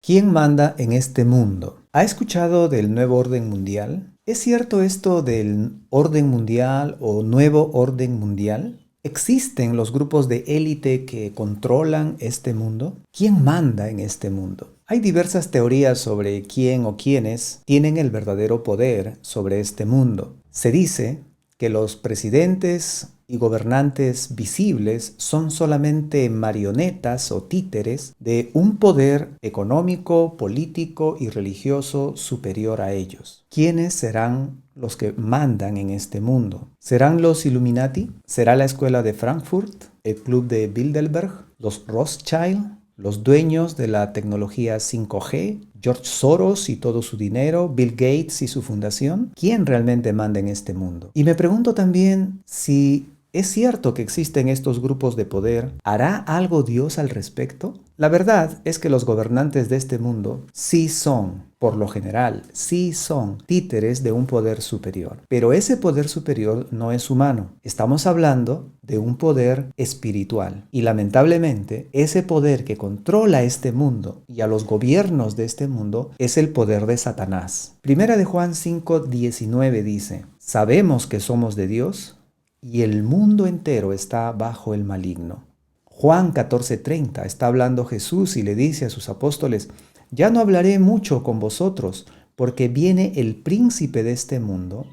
¿Quién manda en este mundo? ¿Ha escuchado del nuevo orden mundial? ¿Es cierto esto del orden mundial o nuevo orden mundial? ¿Existen los grupos de élite que controlan este mundo? ¿Quién manda en este mundo? Hay diversas teorías sobre quién o quiénes tienen el verdadero poder sobre este mundo. Se dice que los presidentes y gobernantes visibles son solamente marionetas o títeres de un poder económico, político y religioso superior a ellos. ¿Quiénes serán los que mandan en este mundo? ¿Serán los Illuminati? ¿Será la Escuela de Frankfurt? ¿El Club de Bilderberg? ¿Los Rothschild? ¿Los dueños de la tecnología 5G? ¿George Soros y todo su dinero? ¿Bill Gates y su fundación? ¿Quién realmente manda en este mundo? Y me pregunto también si ¿es cierto que existen estos grupos de poder? ¿Hará algo Dios al respecto? La verdad es que los gobernantes de este mundo sí son, por lo general, sí son títeres de un poder superior. Pero ese poder superior no es humano. Estamos hablando de un poder espiritual. Y lamentablemente, ese poder que controla este mundo y a los gobiernos de este mundo es el poder de Satanás. Primera de Juan 5:19 dice: sabemos que somos de Dios y el mundo entero está bajo el maligno. Juan 14:30 está hablando Jesús y le dice a sus apóstoles: ya no hablaré mucho con vosotros, porque viene el príncipe de este mundo,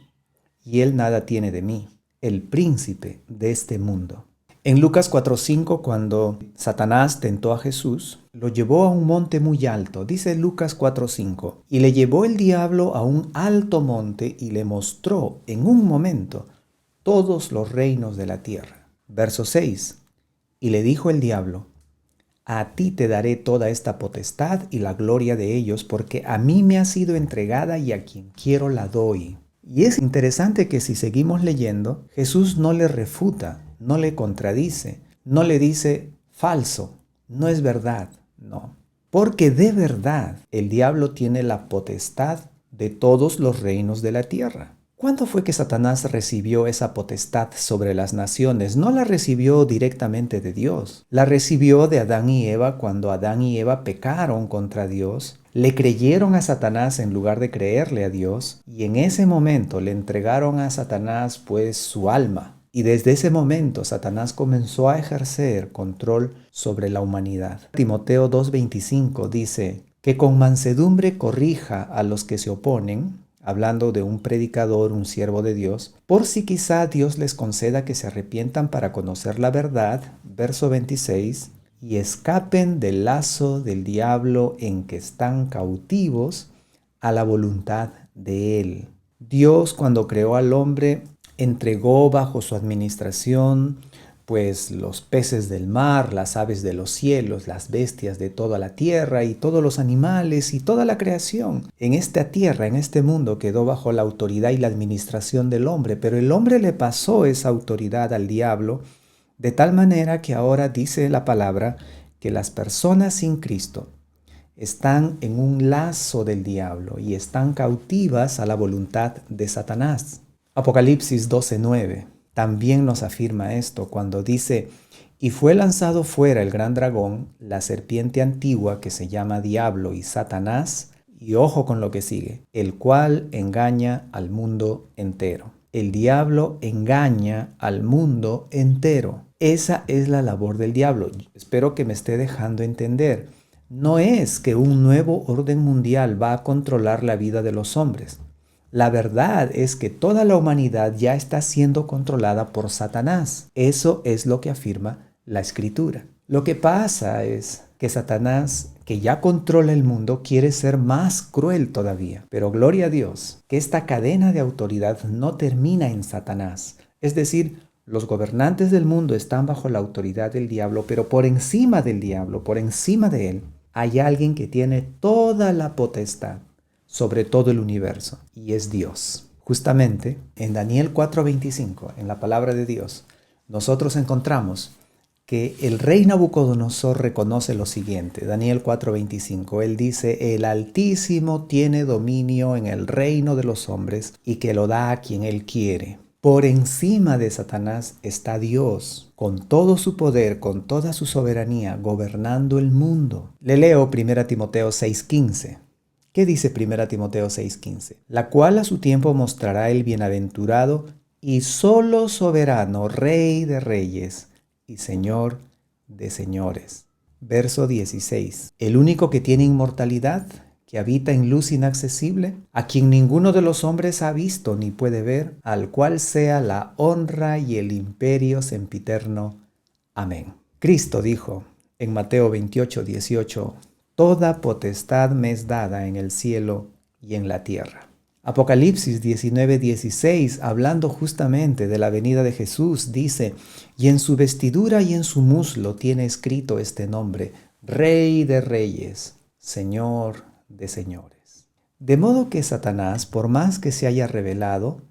y él nada tiene de mí, el príncipe de este mundo. En Lucas 4:5, cuando Satanás tentó a Jesús, lo llevó a un monte muy alto, dice Lucas 4:5, y le llevó el diablo a un alto monte y le mostró en un momento todos los reinos de la tierra. Verso 6. Y le dijo el diablo: a ti te daré toda esta potestad y la gloria de ellos, porque a mí me ha sido entregada y a quien quiero la doy. Y es interesante que si seguimos leyendo, Jesús no le refuta, no le contradice, no le dice falso, no es verdad, no. Porque de verdad el diablo tiene la potestad de todos los reinos de la tierra. ¿Cuándo fue que Satanás recibió esa potestad sobre las naciones? No la recibió directamente de Dios. La recibió de Adán y Eva cuando Adán y Eva pecaron contra Dios. Le creyeron a Satanás en lugar de creerle a Dios. Y en ese momento le entregaron a Satanás pues su alma. Y desde ese momento Satanás comenzó a ejercer control sobre la humanidad. Timoteo 2:25 dice: que con mansedumbre corrija a los que se oponen, hablando de un predicador, un siervo de Dios, por si quizá Dios les conceda que se arrepientan para conocer la verdad, verso 26, y escapen del lazo del diablo en que están cautivos a la voluntad de él. Dios, cuando creó al hombre, entregó bajo su administración pues los peces del mar, las aves de los cielos, las bestias de toda la tierra y todos los animales y toda la creación. En esta tierra, en este mundo, quedó bajo la autoridad y la administración del hombre, pero el hombre le pasó esa autoridad al diablo, de tal manera que ahora dice la palabra que las personas sin Cristo están en un lazo del diablo y están cautivas a la voluntad de Satanás. Apocalipsis 12:9 también nos afirma esto cuando dice: y fue lanzado fuera el gran dragón, la serpiente antigua que se llama Diablo y Satanás, y ojo con lo que sigue, el cual engaña al mundo entero. El diablo engaña al mundo entero. Esa es la labor del diablo. Espero que me esté dejando entender. No es que un nuevo orden mundial va a controlar la vida de los hombres. La verdad es que toda la humanidad ya está siendo controlada por Satanás. Eso es lo que afirma la Escritura. Lo que pasa es que Satanás, que ya controla el mundo, quiere ser más cruel todavía. Pero gloria a Dios, que esta cadena de autoridad no termina en Satanás. Es decir, los gobernantes del mundo están bajo la autoridad del diablo, pero por encima del diablo, por encima de él, hay alguien que tiene toda la potestad sobre todo el universo, y es Dios. Justamente en Daniel 4:25, en la palabra de Dios, nosotros encontramos que el rey Nabucodonosor reconoce lo siguiente. Daniel 4:25, él dice: el Altísimo tiene dominio en el reino de los hombres y que lo da a quien él quiere. Por encima de Satanás está Dios, con todo su poder, con toda su soberanía, gobernando el mundo. Le leo 1 Timoteo 6:15. ¿Qué dice 1 Timoteo 6:15? La cual a su tiempo mostrará el bienaventurado y solo soberano, Rey de reyes y Señor de señores. Verso 16. El único que tiene inmortalidad, que habita en luz inaccesible, a quien ninguno de los hombres ha visto ni puede ver, al cual sea la honra y el imperio sempiterno. Amén. Cristo dijo en Mateo 28:18, toda potestad me es dada en el cielo y en la tierra. Apocalipsis 19:16, hablando justamente de la venida de Jesús, dice, y en su vestidura y en su muslo tiene escrito este nombre, Rey de reyes, Señor de señores. De modo que Satanás, por más que se haya revelado,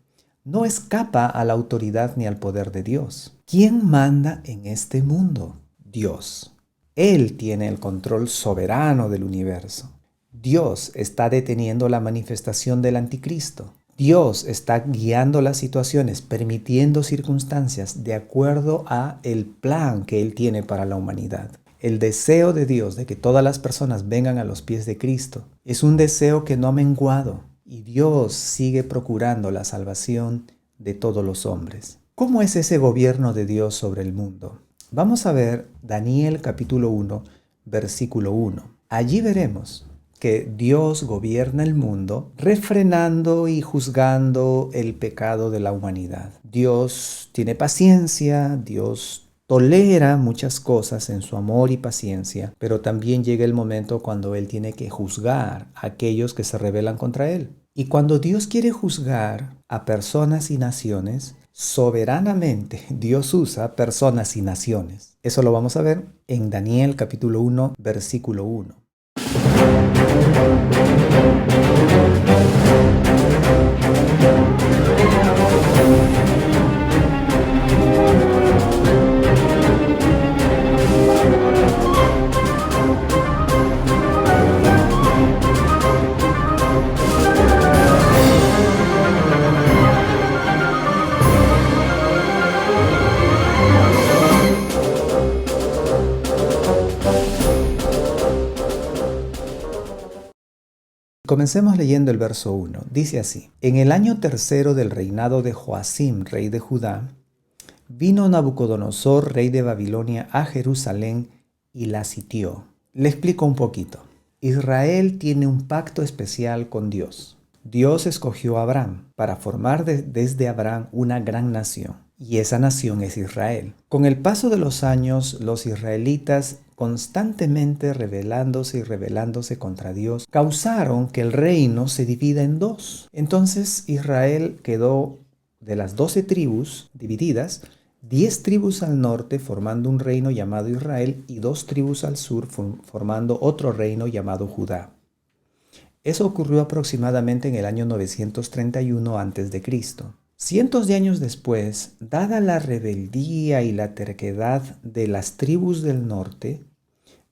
no escapa a la autoridad ni al poder de Dios. ¿Quién manda en este mundo? Dios. Él tiene el control soberano del universo. Dios está deteniendo la manifestación del anticristo. Dios está guiando las situaciones, permitiendo circunstancias de acuerdo a el plan que Él tiene para la humanidad. El deseo de Dios de que todas las personas vengan a los pies de Cristo es un deseo que no ha menguado y Dios sigue procurando la salvación de todos los hombres. ¿Cómo es ese gobierno de Dios sobre el mundo? Vamos a ver Daniel capítulo 1, versículo 1. Allí veremos que Dios gobierna el mundo refrenando y juzgando el pecado de la humanidad. Dios tiene paciencia, Dios tolera muchas cosas en su amor y paciencia, pero también llega el momento cuando Él tiene que juzgar a aquellos que se rebelan contra Él. Y cuando Dios quiere juzgar a personas y naciones, soberanamente Dios usa personas y naciones. Eso lo vamos a ver en Daniel capítulo 1, versículo 1. Comencemos leyendo el verso 1. Dice así: En el año tercero del reinado de Joacim, rey de Judá, vino Nabucodonosor, rey de Babilonia, a Jerusalén y la sitió. Le explico un poquito. Israel tiene un pacto especial con Dios. Dios escogió a Abraham para formar desde Abraham una gran nación. Y esa nación es Israel. Con el paso de los años, los israelitas, constantemente rebelándose contra Dios, causaron que el reino se divida en dos. Entonces Israel quedó de las 12 tribus divididas, 10 tribus al norte formando un reino llamado Israel y 2 tribus al sur formando otro reino llamado Judá. Eso ocurrió aproximadamente en el año 931 a.C. Cientos de años después, dada la rebeldía y la terquedad de las tribus del norte,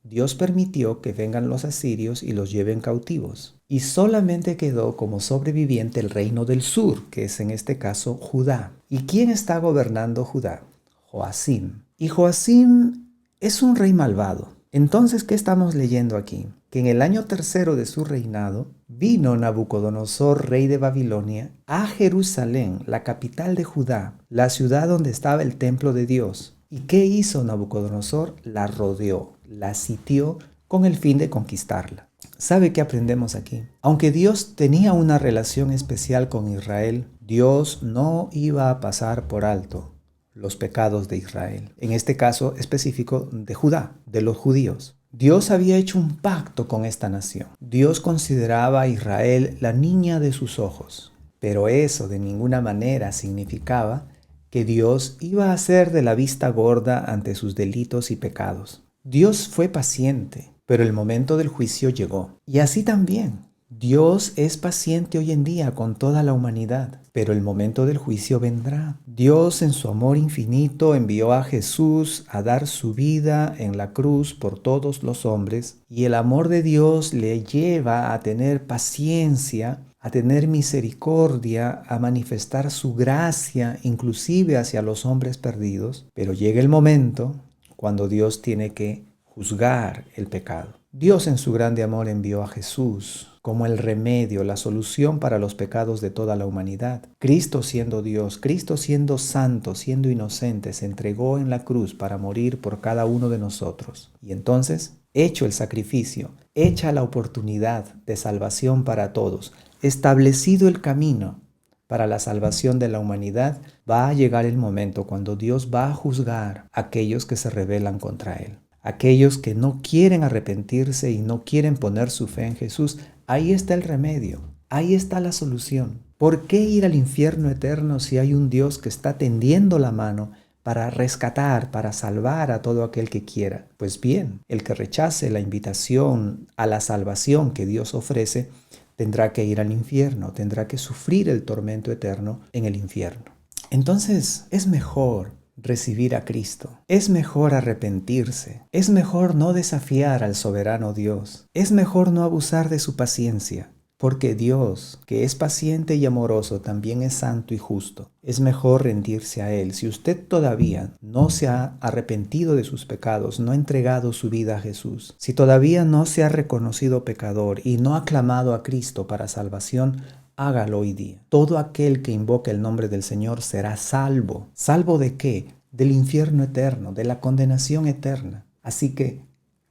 Dios permitió que vengan los asirios y los lleven cautivos. Y solamente quedó como sobreviviente el reino del sur, que es en este caso Judá. ¿Y quién está gobernando Judá? Joacim. Y Joacim es un rey malvado. Entonces, ¿qué estamos leyendo aquí? Que en el año tercero de su reinado, vino Nabucodonosor, rey de Babilonia, a Jerusalén, la capital de Judá, la ciudad donde estaba el templo de Dios. ¿Y qué hizo Nabucodonosor? La rodeó, la sitió con el fin de conquistarla. ¿Sabe qué aprendemos aquí? Aunque Dios tenía una relación especial con Israel, Dios no iba a pasar por alto los pecados de Israel, en este caso específico de Judá, de los judíos. Dios había hecho un pacto con esta nación. Dios consideraba a Israel la niña de sus ojos, pero eso de ninguna manera significaba que Dios iba a ser de la vista gorda ante sus delitos y pecados. Dios fue paciente, pero el momento del juicio llegó. Y así también, Dios es paciente hoy en día con toda la humanidad, pero el momento del juicio vendrá. Dios en su amor infinito envió a Jesús a dar su vida en la cruz por todos los hombres, y el amor de Dios le lleva a tener paciencia, a tener misericordia, a manifestar su gracia, inclusive hacia los hombres perdidos, pero llega el momento cuando Dios tiene que juzgar el pecado. Dios en su grande amor envió a Jesús como el remedio, la solución para los pecados de toda la humanidad. Cristo siendo Dios, Cristo siendo santo, siendo inocente, se entregó en la cruz para morir por cada uno de nosotros. Y entonces, hecho el sacrificio, hecha la oportunidad de salvación para todos, establecido el camino para la salvación de la humanidad, va a llegar el momento cuando Dios va a juzgar a aquellos que se rebelan contra Él. Aquellos que no quieren arrepentirse y no quieren poner su fe en Jesús. Ahí está el remedio, ahí está la solución. ¿Por qué ir al infierno eterno si hay un Dios que está tendiendo la mano para rescatar, para salvar a todo aquel que quiera? Pues bien, el que rechace la invitación a la salvación que Dios ofrece, tendrá que ir al infierno, tendrá que sufrir el tormento eterno en el infierno. Entonces, es mejor recibir a Cristo. Es mejor arrepentirse. Es mejor no desafiar al soberano Dios. Es mejor no abusar de su paciencia. Porque Dios, que es paciente y amoroso, también es santo y justo. Es mejor rendirse a Él. Si usted todavía no se ha arrepentido de sus pecados, no ha entregado su vida a Jesús, si todavía no se ha reconocido pecador y no ha clamado a Cristo para salvación, hágalo hoy día. Todo aquel que invoque el nombre del Señor será salvo. ¿Salvo de qué? Del infierno eterno, de la condenación eterna. Así que,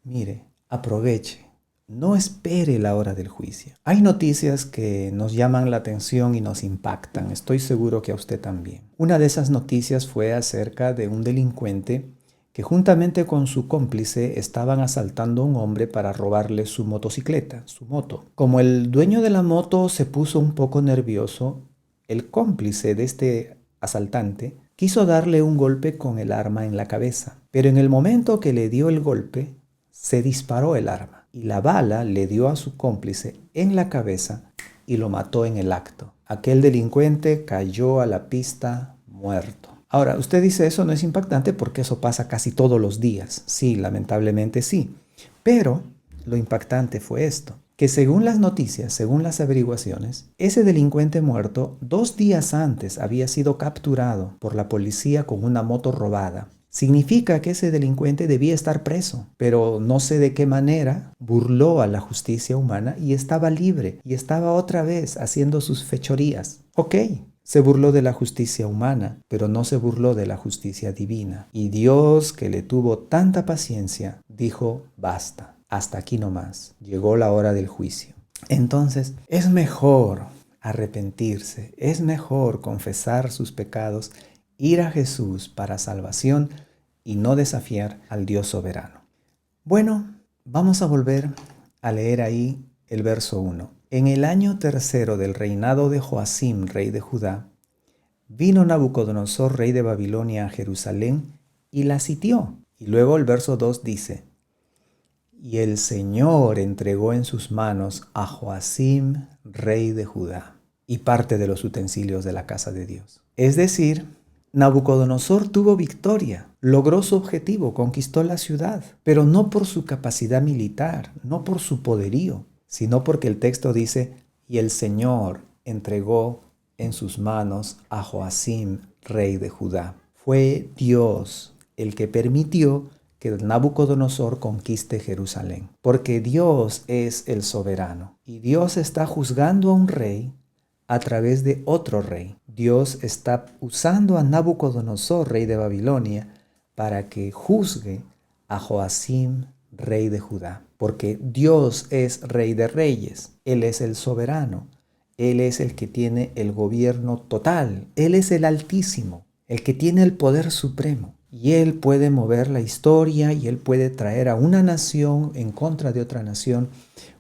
mire, aproveche. No espere la hora del juicio. Hay noticias que nos llaman la atención y nos impactan. Estoy seguro que a usted también. Una de esas noticias fue acerca de un delincuente que juntamente con su cómplice estaban asaltando a un hombre para robarle su motocicleta, su moto. Como el dueño de la moto se puso un poco nervioso, el cómplice de este asaltante quiso darle un golpe con el arma en la cabeza. Pero en el momento que le dio el golpe, se disparó el arma y la bala le dio a su cómplice en la cabeza y lo mató en el acto. Aquel delincuente cayó a la pista muerto. Ahora, usted dice eso no es impactante porque eso pasa casi todos los días. Sí, lamentablemente sí. Pero lo impactante fue esto, que según las noticias, según las averiguaciones, ese delincuente muerto 2 días antes había sido capturado por la policía con una moto robada. Significa que ese delincuente debía estar preso, pero no sé de qué manera burló a la justicia humana y estaba libre y estaba otra vez haciendo sus fechorías. Ok, se burló de la justicia humana, pero no se burló de la justicia divina. Y Dios, que le tuvo tanta paciencia, dijo, basta, hasta aquí nomás. Llegó la hora del juicio. Entonces, es mejor arrepentirse, es mejor confesar sus pecados, ir a Jesús para salvación y no desafiar al Dios soberano. Bueno, vamos a volver a leer ahí el verso 1. En el año 3 del reinado de Joacim, rey de Judá, vino Nabucodonosor, rey de Babilonia, a Jerusalén y la sitió. Y luego el verso 2 dice, y el Señor entregó en sus manos a Joacim, rey de Judá, y parte de los utensilios de la casa de Dios. Es decir, Nabucodonosor tuvo victoria, logró su objetivo, conquistó la ciudad, pero no por su capacidad militar, no por su poderío, sino porque el texto dice, y el Señor entregó en sus manos a Joacim, rey de Judá. Fue Dios el que permitió que Nabucodonosor conquiste Jerusalén, porque Dios es el soberano, y Dios está juzgando a un rey a través de otro rey. Dios está usando a Nabucodonosor, rey de Babilonia, para que juzgue a Joacim, rey de Judá. Porque Dios es rey de reyes. Él es el soberano. Él es el que tiene el gobierno total. Él es el Altísimo, el que tiene el poder supremo. Y Él puede mover la historia y Él puede traer a una nación en contra de otra nación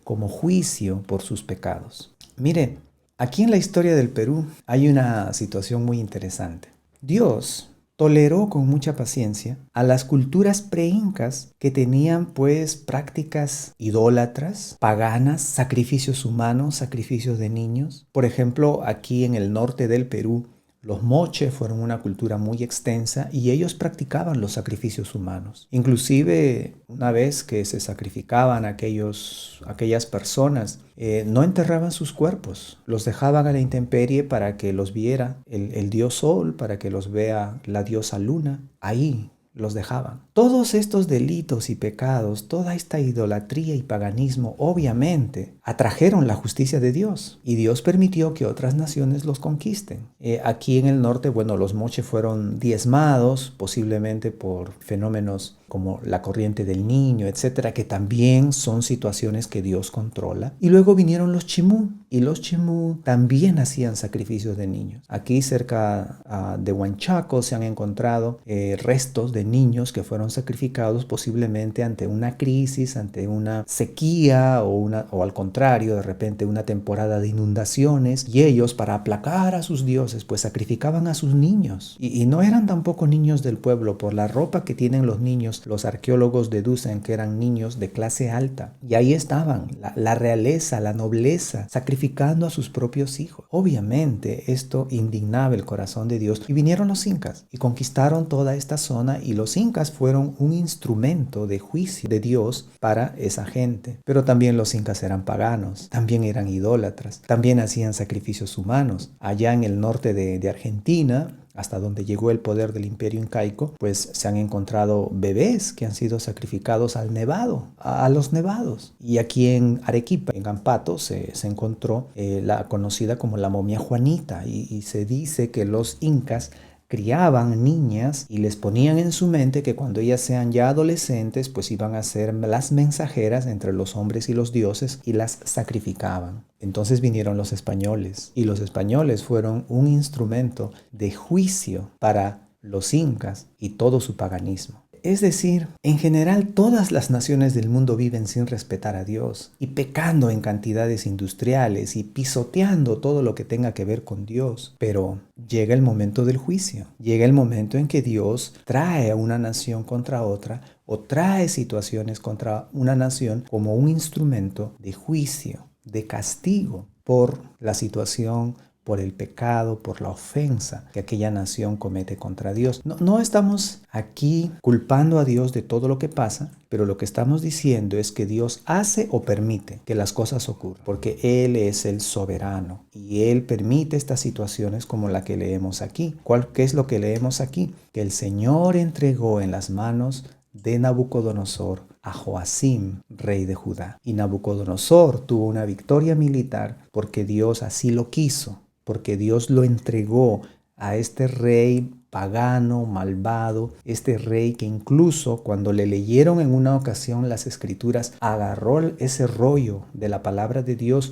como juicio por sus pecados. Mire, aquí en la historia del Perú hay una situación muy interesante. Dios toleró con mucha paciencia a las culturas preincas que tenían pues prácticas idólatras, paganas, sacrificios humanos, sacrificios de niños. Por ejemplo, aquí en el norte del Perú, Los moche fueron una cultura muy extensa y ellos practicaban los sacrificios humanos. Inclusive, una vez que se sacrificaban aquellas personas, no enterraban sus cuerpos, los dejaban a la intemperie para que los viera el dios Sol, para que los vea la diosa Luna. Ahí los dejaban. Todos estos delitos y pecados, toda esta idolatría y paganismo, obviamente, atrajeron la justicia de Dios. Y Dios permitió que otras naciones los conquisten. Aquí en el norte, bueno, los moche fueron diezmados, posiblemente por fenómenos como la corriente del Niño, etcétera, que también son situaciones que Dios controla. Y luego vinieron los chimú, y los chimú también hacían sacrificios de niños. Aquí cerca de Huanchaco se han encontrado restos de niños que fueron sacrificados posiblemente ante una crisis, ante una sequía o al contrario, de repente una temporada de inundaciones, y ellos, para aplacar a sus dioses, pues sacrificaban a sus niños. Y no eran tampoco niños del pueblo. Por la ropa que tienen los niños, los arqueólogos deducen que eran niños de clase alta. Y ahí estaban, la realeza, la nobleza, sacrificando a sus propios hijos. Obviamente esto indignaba el corazón de Dios, y vinieron los incas y conquistaron toda esta zona, y los incas fueron un instrumento de juicio de Dios para esa gente. Pero también los incas eran paganos, también eran idólatras, también hacían sacrificios humanos. Allá en el norte de Argentina, hasta donde llegó el poder del imperio incaico, pues se han encontrado bebés que han sido sacrificados al nevado, a los nevados. Y aquí en Arequipa, en Ambato, se encontró la conocida como la momia Juanita, y se dice que los incas criaban niñas y les ponían en su mente que cuando ellas sean ya adolescentes, pues iban a ser las mensajeras entre los hombres y los dioses, y las sacrificaban. Entonces vinieron los españoles, y los españoles fueron un instrumento de juicio para los incas y todo su paganismo. Es decir, en general todas las naciones del mundo viven sin respetar a Dios y pecando en cantidades industriales y pisoteando todo lo que tenga que ver con Dios. Pero llega el momento del juicio, llega el momento en que Dios trae a una nación contra otra, o trae situaciones contra una nación como un instrumento de juicio, de castigo por la situación, por el pecado, por la ofensa que aquella nación comete contra Dios. No estamos aquí culpando a Dios de todo lo que pasa, pero lo que estamos diciendo es que Dios hace o permite que las cosas ocurran, porque Él es el soberano y Él permite estas situaciones como la que leemos aquí. ¿Qué es lo que leemos aquí? Que el Señor entregó en las manos de Nabucodonosor a Joacim, rey de Judá. Y Nabucodonosor tuvo una victoria militar porque Dios así lo quiso, porque Dios lo entregó a este rey pagano, malvado, este rey que incluso cuando le leyeron en una ocasión las escrituras, agarró ese rollo de la palabra de Dios,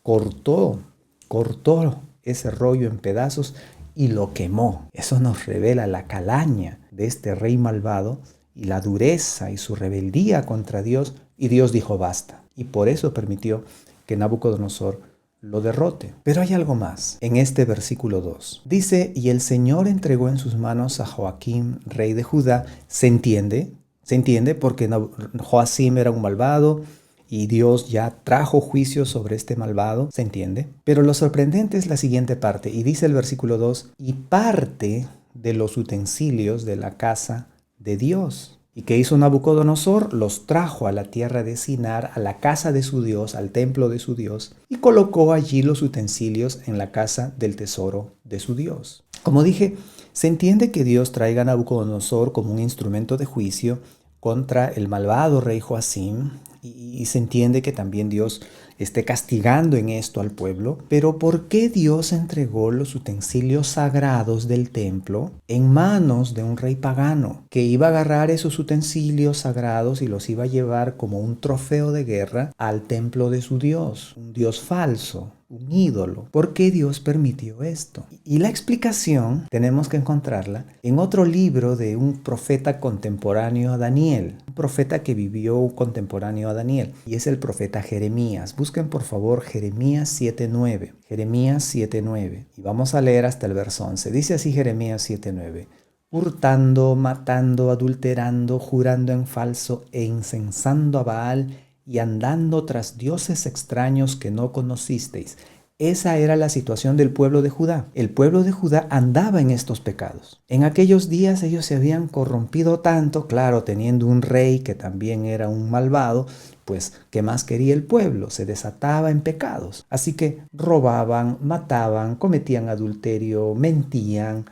cortó ese rollo en pedazos y lo quemó. Eso nos revela la calaña de este rey malvado y la dureza y su rebeldía contra Dios, y Dios dijo basta. Y por eso permitió que Nabucodonosor lo derrote. Pero hay algo más en este versículo 2. Dice, y el Señor entregó en sus manos a Joacim, rey de Judá. Se entiende porque Joacim era un malvado y Dios ya trajo juicio sobre este malvado, se entiende. Pero lo sorprendente es la siguiente parte, y dice el versículo 2, y parte de los utensilios de la casa de Dios. ¿Y qué hizo Nabucodonosor? Los trajo a la tierra de Sinar, a la casa de su Dios, al templo de su Dios, y colocó allí los utensilios en la casa del tesoro de su Dios. Como dije, se entiende que Dios traiga a Nabucodonosor como un instrumento de juicio contra el malvado rey Joacim, y se entiende que también Dios esté castigando en esto al pueblo. Pero ¿por qué Dios entregó los utensilios sagrados del templo en manos de un rey pagano que iba a agarrar esos utensilios sagrados y los iba a llevar como un trofeo de guerra al templo de su Dios, un Dios falso, un ídolo? ¿Por qué Dios permitió esto? Y la explicación tenemos que encontrarla en otro libro de un profeta contemporáneo a Daniel, un profeta que vivió contemporáneo a Daniel, y es el profeta Jeremías. Busquen por favor Jeremías 7:9. Jeremías 7:9. Y vamos a leer hasta el verso 11. Dice así Jeremías 7:9. Hurtando, matando, adulterando, jurando en falso e incensando a Baal y andando tras dioses extraños que no conocisteis. Esa era la situación del pueblo de Judá. El pueblo de Judá andaba en estos pecados. En aquellos días ellos se habían corrompido tanto, claro, teniendo un rey que también era un malvado, pues, ¿qué más quería el pueblo? Se desataba en pecados. Así que robaban, mataban, cometían adulterio, mentían,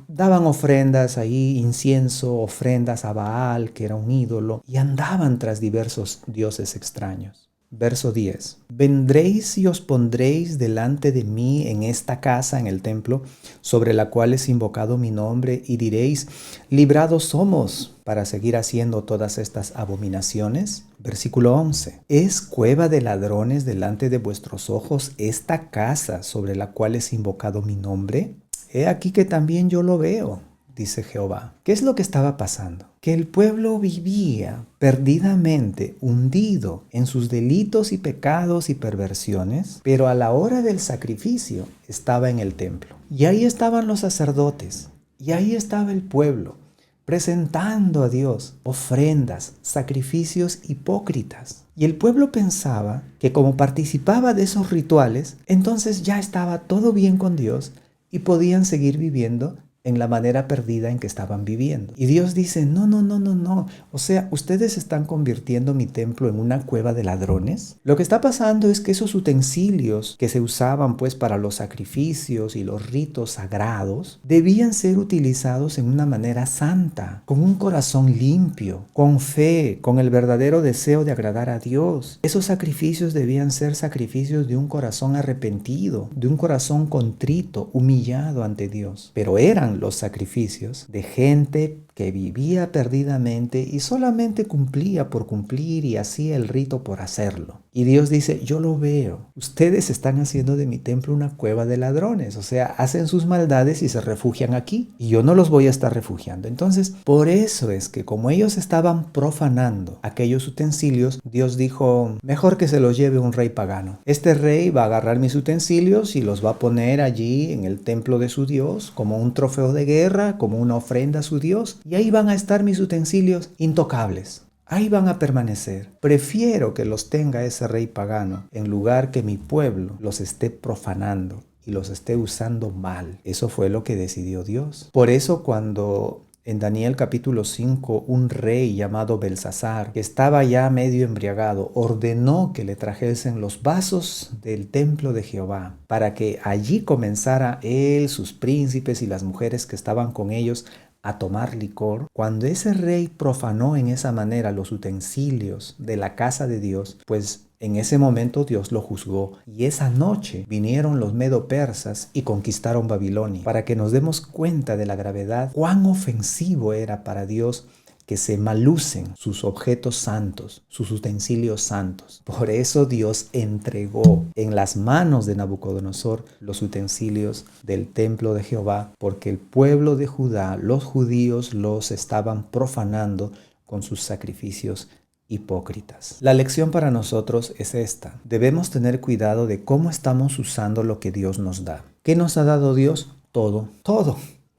daban ofrendas ahí, incienso, ofrendas a Baal, que era un ídolo, y andaban tras diversos dioses extraños. Verso 10. Vendréis y os pondréis delante de mí en esta casa, en el templo, sobre la cual es invocado mi nombre, y diréis, librados somos para seguir haciendo todas estas abominaciones. Versículo 11. ¿Es cueva de ladrones delante de vuestros ojos esta casa sobre la cual es invocado mi nombre? He aquí que también yo lo veo, dice Jehová. ¿Qué es lo que estaba pasando? Que el pueblo vivía perdidamente hundido en sus delitos y pecados y perversiones, pero a la hora del sacrificio estaba en el templo. Y ahí estaban los sacerdotes, y ahí estaba el pueblo, presentando a Dios ofrendas, sacrificios hipócritas. Y el pueblo pensaba que como participaba de esos rituales, entonces ya estaba todo bien con Dios y podían seguir viviendo en la manera perdida en que estaban viviendo. Y Dios dice, no. O sea, ¿ustedes están convirtiendo mi templo en una cueva de ladrones? Lo que está pasando es que esos utensilios que se usaban pues para los sacrificios y los ritos sagrados debían ser utilizados en una manera santa, con un corazón limpio, con fe, con el verdadero deseo de agradar a Dios. Esos sacrificios debían ser sacrificios de un corazón arrepentido, de un corazón contrito, humillado ante Dios. Pero eran los sacrificios de gente que vivía perdidamente y solamente cumplía por cumplir y hacía el rito por hacerlo. Y Dios dice, yo lo veo, ustedes están haciendo de mi templo una cueva de ladrones, o sea, hacen sus maldades y se refugian aquí, y yo no los voy a estar refugiando. Entonces, por eso es que como ellos estaban profanando aquellos utensilios, Dios dijo, mejor que se los lleve un rey pagano. Este rey va a agarrar mis utensilios y los va a poner allí en el templo de su Dios, como un trofeo de guerra, como una ofrenda a su Dios, y ahí van a estar mis utensilios intocables. Ahí van a permanecer. Prefiero que los tenga ese rey pagano en lugar que mi pueblo los esté profanando y los esté usando mal. Eso fue lo que decidió Dios. Por eso cuando en Daniel capítulo 5 un rey llamado Belsasar, que estaba ya medio embriagado, ordenó que le trajesen los vasos del templo de Jehová para que allí comenzara él, sus príncipes y las mujeres que estaban con ellos a tomar licor. Cuando ese rey profanó en esa manera los utensilios de la casa de Dios, pues en ese momento Dios lo juzgó, y esa noche vinieron los medo-persas y conquistaron Babilonia, para que nos demos cuenta de la gravedad, cuán ofensivo era para Dios que se malucen sus objetos santos, sus utensilios santos. Por eso Dios entregó en las manos de Nabucodonosor los utensilios del templo de Jehová, porque el pueblo de Judá, los judíos, los estaban profanando con sus sacrificios hipócritas. La lección para nosotros es esta. Debemos tener cuidado de cómo estamos usando lo que Dios nos da. ¿Qué nos ha dado Dios? Todo.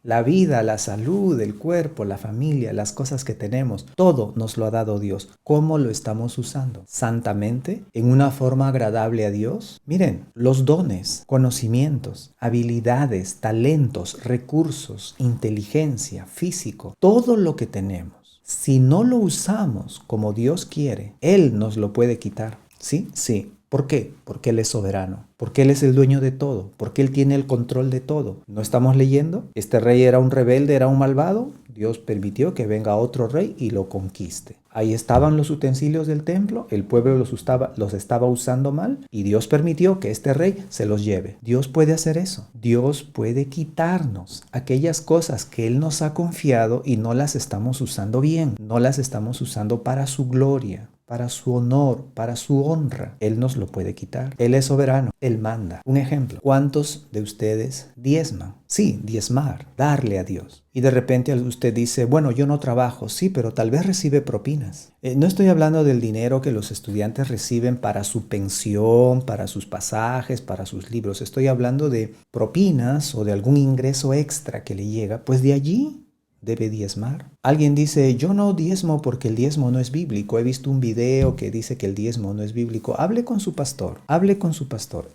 La vida, la salud, el cuerpo, la familia, las cosas que tenemos, todo nos lo ha dado Dios. ¿Cómo lo estamos usando? ¿Santamente? ¿En una forma agradable a Dios? Miren, los dones, conocimientos, habilidades, talentos, recursos, inteligencia, físico, todo lo que tenemos, si no lo usamos como Dios quiere, Él nos lo puede quitar. ¿Sí? Sí. ¿Por qué? Porque Él es soberano, porque Él es el dueño de todo, porque Él tiene el control de todo. ¿No estamos leyendo? Este rey era un rebelde, era un malvado. Dios permitió que venga otro rey y lo conquiste. Ahí estaban los utensilios del templo, el pueblo los estaba usando mal y Dios permitió que este rey se los lleve. Dios puede hacer eso. Dios puede quitarnos aquellas cosas que Él nos ha confiado y no las estamos usando bien, no las estamos usando para su gloria, para su honor, para su honra. Él nos lo puede quitar. Él es soberano. Él manda. Un ejemplo. ¿Cuántos de ustedes diezman? Sí, diezmar, darle a Dios. Y de repente usted dice, bueno, yo no trabajo. Sí, pero tal vez recibe propinas. No estoy hablando del dinero que los estudiantes reciben para su pensión, para sus pasajes, para sus libros. Estoy hablando de propinas o de algún ingreso extra que le llega. Pues de allí debe diezmar? Alguien dice, yo no diezmo porque el diezmo no es bíblico. He visto un video que dice que el diezmo no es bíblico. Hable con su pastor.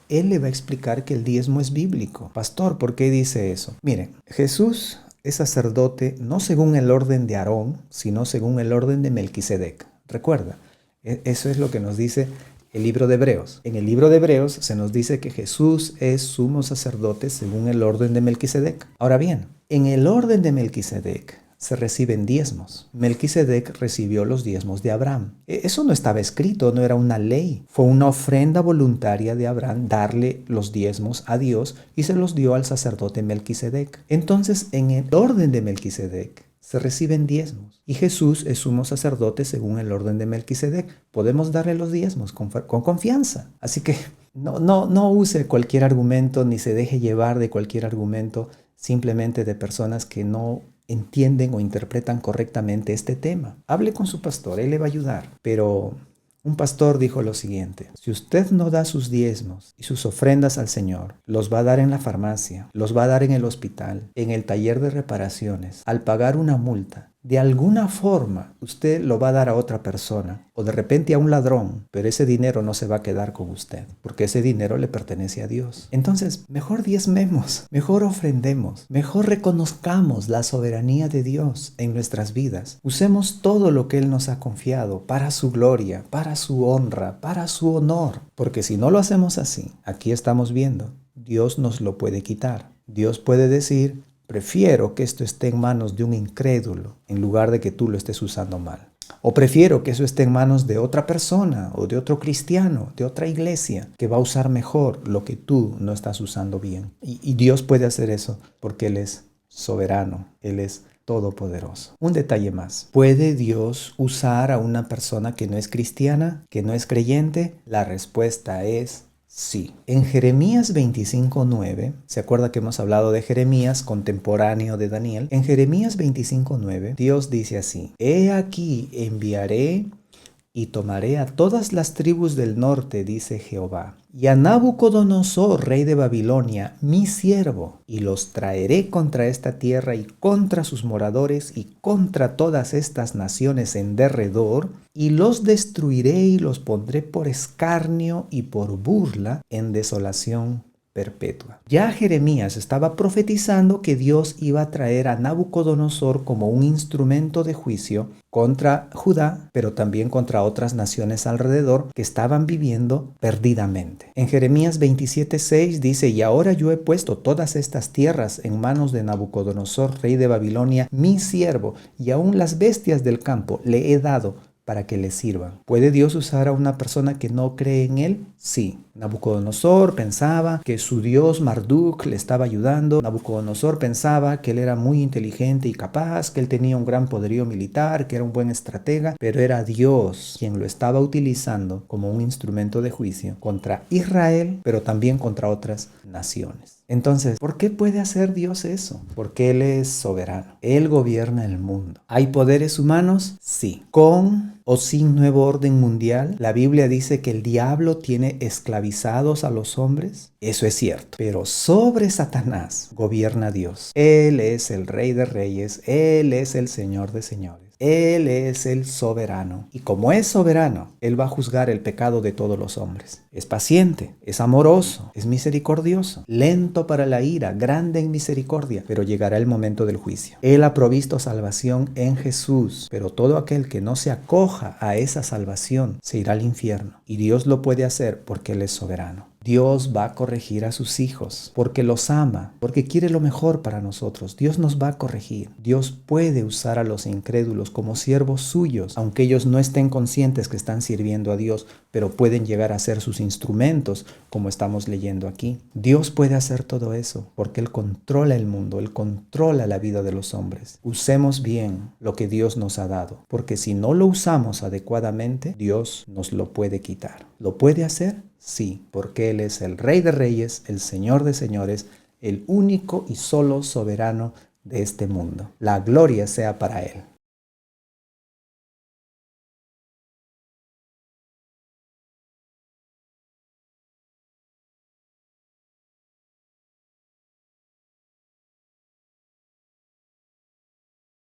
Él le va a explicar que el diezmo es bíblico. Pastor, ¿por qué dice eso? Miren, Jesús es sacerdote no según el orden de Aarón, sino según el orden de Melquisedec. Recuerda, eso es lo que nos dice el libro de Hebreos. En el libro de Hebreos se nos dice que Jesús es sumo sacerdote según el orden de Melquisedec. Ahora bien, en el orden de Melquisedec se reciben diezmos. Melquisedec recibió los diezmos de Abraham. Eso no estaba escrito, no era una ley. Fue una ofrenda voluntaria de Abraham darle los diezmos a Dios y se los dio al sacerdote Melquisedec. Entonces, en el orden de Melquisedec se reciben diezmos. Y Jesús es sumo sacerdote según el orden de Melquisedec. Podemos darle los diezmos con confianza. Así que no use cualquier argumento ni se deje llevar de cualquier argumento simplemente de personas que no entienden o interpretan correctamente este tema. Hable con su pastor, él le va a ayudar. Pero un pastor dijo lo siguiente: si usted no da sus diezmos y sus ofrendas al Señor, los va a dar en la farmacia, los va a dar en el hospital, en el taller de reparaciones, al pagar una multa. De alguna forma usted lo va a dar a otra persona o de repente a un ladrón, pero ese dinero no se va a quedar con usted porque ese dinero le pertenece a Dios. Entonces, mejor diezmemos, mejor ofrendemos, mejor reconozcamos la soberanía de Dios en nuestras vidas. Usemos todo lo que Él nos ha confiado para su gloria, para su honra, para su honor, porque si no lo hacemos así, aquí estamos viendo, Dios nos lo puede quitar. Dios puede decir: prefiero que esto esté en manos de un incrédulo en lugar de que tú lo estés usando mal. O prefiero que eso esté en manos de otra persona o de otro cristiano, de otra iglesia, que va a usar mejor lo que tú no estás usando bien. Y Dios puede hacer eso porque Él es soberano, Él es todopoderoso. Un detalle más. ¿Puede Dios usar a una persona que no es cristiana, que no es creyente? La respuesta es sí. En Jeremías 25:9, ¿se acuerda que hemos hablado de Jeremías, contemporáneo de Daniel? En Jeremías 25:9, Dios dice así: He aquí enviaré y tomaré a todas las tribus del norte, dice Jehová, y a Nabucodonosor, rey de Babilonia, mi siervo, y los traeré contra esta tierra y contra sus moradores y contra todas estas naciones en derredor, y los destruiré y los pondré por escarnio y por burla en desolación perpetua. Ya Jeremías estaba profetizando que Dios iba a traer a Nabucodonosor como un instrumento de juicio contra Judá, pero también contra otras naciones alrededor que estaban viviendo perdidamente. En Jeremías 27:6 dice: y ahora yo he puesto todas estas tierras en manos de Nabucodonosor, rey de Babilonia, mi siervo, y aún las bestias del campo le he dado para que le sirvan. ¿Puede Dios usar a una persona que no cree en Él? Sí. Nabucodonosor pensaba que su dios Marduk le estaba ayudando. Nabucodonosor pensaba que él era muy inteligente y capaz, que él tenía un gran poderío militar, que era un buen estratega, pero era Dios quien lo estaba utilizando como un instrumento de juicio contra Israel, pero también contra otras naciones. Entonces, ¿por qué puede hacer Dios eso? Porque Él es soberano. Él gobierna el mundo. ¿Hay poderes humanos? Sí. ¿Con o sin nuevo orden mundial? La Biblia dice que el diablo tiene esclavizados a los hombres. Eso es cierto. Pero sobre Satanás gobierna Dios. Él es el Rey de Reyes. Él es el Señor de Señores. Él es el soberano. Y como es soberano, Él va a juzgar el pecado de todos los hombres. Es paciente, es amoroso, es misericordioso, lento para la ira, grande en misericordia, pero llegará el momento del juicio. Él ha provisto salvación en Jesús, pero todo aquel que no se acoja a esa salvación se irá al infierno. Y Dios lo puede hacer porque Él es soberano. Dios va a corregir a sus hijos porque los ama, porque quiere lo mejor para nosotros. Dios nos va a corregir. Dios puede usar a los incrédulos como siervos suyos, aunque ellos no estén conscientes que están sirviendo a Dios, pero pueden llegar a ser sus instrumentos, como estamos leyendo aquí. Dios puede hacer todo eso porque Él controla el mundo, Él controla la vida de los hombres. Usemos bien lo que Dios nos ha dado, porque si no lo usamos adecuadamente, Dios nos lo puede quitar. ¿Lo puede hacer? Sí, porque Él es el Rey de Reyes, el Señor de Señores, el único y solo soberano de este mundo. La gloria sea para Él.